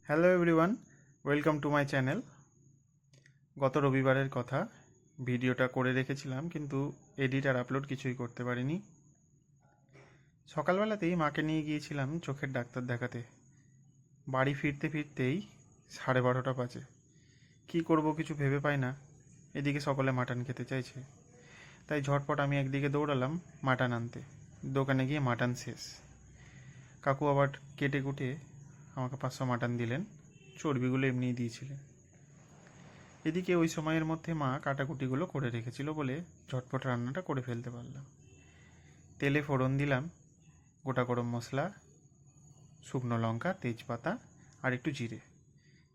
Hello everyone, welcome to my channel. গত রবিবারের কথা, ভিডিওটা করে রেখেছিলাম কিন্তু এডিট আর আপলোড কিছুই করতে পারিনি। সকালবেলাতেই মাকে নিয়ে গিয়েছিলাম চোখের ডাক্তার দেখাতে। বাড়ি ফিরতে ফিরতেই 12:30 বাজে। কী করব কিছু ভেবে পাই না। এদিকে সকলে মাটন খেতে চাইছে, তাই ঝটপট আমি একদিকে দৌড়ালাম মাটন আনতে। দোকানে গিয়ে মাটন শেষ। কাকু আবার কেটে কুটে আমাকে 500 মাটন দিলেন, চর্বিগুলো এমনিই দিয়েছিলেন। এদিকে ওই সময়ের মধ্যে মা কাটাকুটিগুলো করে রেখেছিল বলে ঝটপট রান্নাটা করে ফেলতে পারলাম। তেলে ফোড়ন দিলাম গোটা গরম মশলা, শুকনো লঙ্কা, তেজপাতা আর একটু জিরে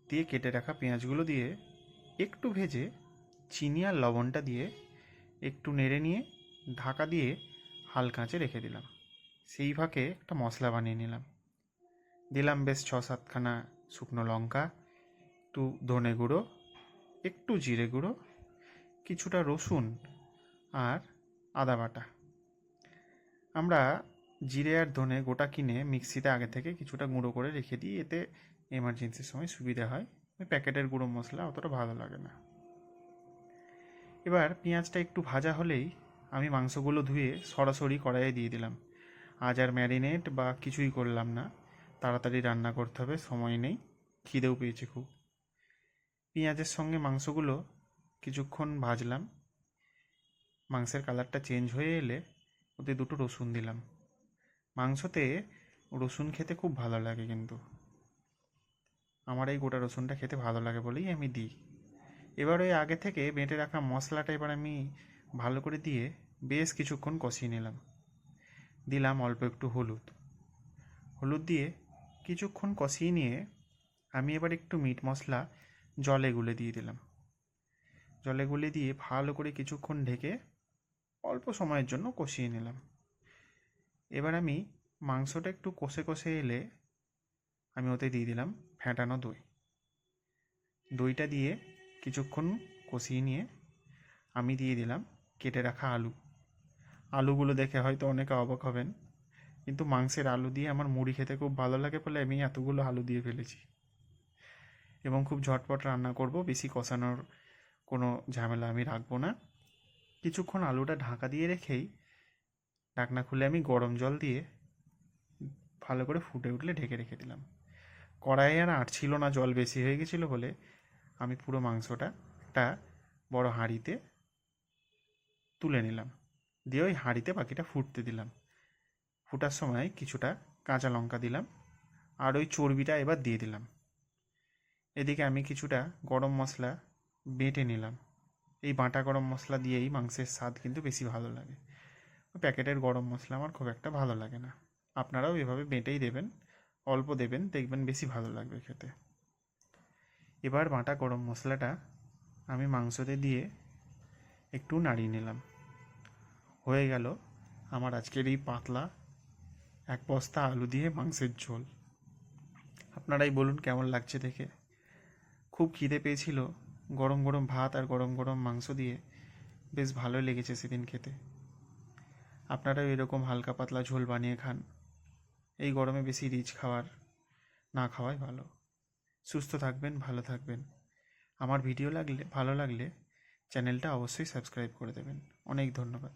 দিয়ে কেটে রাখা পেঁয়াজগুলো দিয়ে একটু ভেজে চিনি আর লবণটা দিয়ে একটু নেড়ে নিয়ে ঢাকা দিয়ে হালকা আঁচে রেখে দিলাম। সেই ফাঁকে একটা মশলা বানিয়ে নিলাম। দিলাম বেশ 6-7খানা শুকনো লঙ্কা, একটু ধনে গুঁড়ো, একটু জিরে গুঁড়ো, কিছুটা রসুন আর আদা বাটা। আমরা জিরে আর ধনে গোটা কিনে মিক্সিতে আগে থেকে কিছুটা গুঁড়ো করে রেখে দিই, এতে এমার্জেন্সির সময় সুবিধা হয়। ওই প্যাকেটের গুঁড়ো মশলা অতটা ভালো লাগে না। এবার পেঁয়াজটা একটু ভাজা হলেই আমি মাংসগুলো ধুয়ে সরাসরি কড়াইয়ে দিয়ে দিলাম। আজ আর ম্যারিনেট বা কিছুই করলাম না, তাড়াতাড়ি রান্না করতে হবে, সময় নেই, খিদেও পেয়েছে খুব। পেঁয়াজের সঙ্গে মাংসগুলো কিছুক্ষণ ভাজলাম। মাংসের কালারটা চেঞ্জ হয়ে এলে ওতে দুটো রসুন দিলাম। মাংসতে রসুন খেতে খুব ভালো লাগে, কিন্তু আমার এই গোটা রসুনটা খেতে ভালো লাগে বলেই আমি দিই। এবার ওই আগে থেকে বেটে রাখা মশলাটা এবার আমি ভালো করে দিয়ে বেশ কিছুক্ষণ কষিয়ে নিলাম। দিলাম অল্প একটু হলুদ। হলুদ দিয়ে কিছুক্ষণ কষিয়ে নিয়ে আমি এবার একটু মিট মশলা জলে গুলে দিয়ে দিলাম। জলে গুলে দিয়ে ভালো করে কিছুক্ষণ ঢেকে অল্প সময়ের জন্য কষিয়ে নিলাম। এবার আমি মাংসটা একটু কষে কষে এলে আমি ওতে দিয়ে দিলাম ফ্যাটানো দই। দইটা দিয়ে কিছুক্ষণ কষিয়ে নিয়ে আমি দিয়ে দিলাম কেটে রাখা আলু। আলুগুলো দেখে হয়তো অনেকে অবাক হবেন, কিন্তু মাংসের আলু দিয়ে আমার মুড়ি খেতে খুব ভালো লাগে বলে আমি এতগুলো আলু দিয়ে ফেলেছি। এবং খুব ঝটপট রান্না করব, বেশি কষানোর কোনো ঝামেলা আমি রাখবো না। কিছুক্ষণ আলুটা ঢাকা দিয়ে রেখেই ঢাকনা খুলে আমি গরম জল দিয়ে ভালো করে ফুটে উঠলে ঢেকে রেখে দিলাম। কড়াইয়ে আর ছিল না, জল বেশি হয়ে গেছিলো বলে আমি পুরো মাংসটা একটা বড় হাঁড়িতে তুলে নিলাম, দিয়ে ওই হাঁড়িতে বাকিটা ফুটতে দিলাম। ফুটার সময় কিছুটা কাঁচা লঙ্কা দিলাম আর ওই চর্বিটা এবার দিয়ে দিলাম। এদিকে আমি কিছুটা গরম মশলা বেটে নিলাম। এই বাটা গরম মশলা দিয়েই মাংসের স্বাদ কিন্তু বেশি ভালো লাগে। প্যাকেটের গরম মশলা আমার খুব একটা ভালো লাগে না। আপনারাও এভাবে বেটেই দেবেন, অল্প দেবেন, দেখবেন বেশি ভালো লাগবে খেতে। এবার বাটা গরম মশলাটা আমি মাংসতে দিয়ে একটু নাড়িয়ে নিলাম। হয়ে গেল আমার আজকের এই পাতলা 1 বস্তা আলু দিয়ে মাংসের ঝোল। আপনারাই বলুন কেমন লাগছে দেখে। খুব খিদে পেয়েছিল, গরম গরম ভাত আর গরম গরম মাংস দিয়ে বেশ ভালোই লেগেছে সেদিন খেতে। আপনারাও এরকম হালকা পাতলা ঝোল বানিয়ে খান। এই গরমে বেশি রিচ খাবার না খাওয়াই ভালো। সুস্থ থাকবেন, ভালো থাকবেন। আমার ভিডিও ভালো লাগলে চ্যানেলটা অবশ্যই সাবস্ক্রাইব করে দেবেন। অনেক ধন্যবাদ।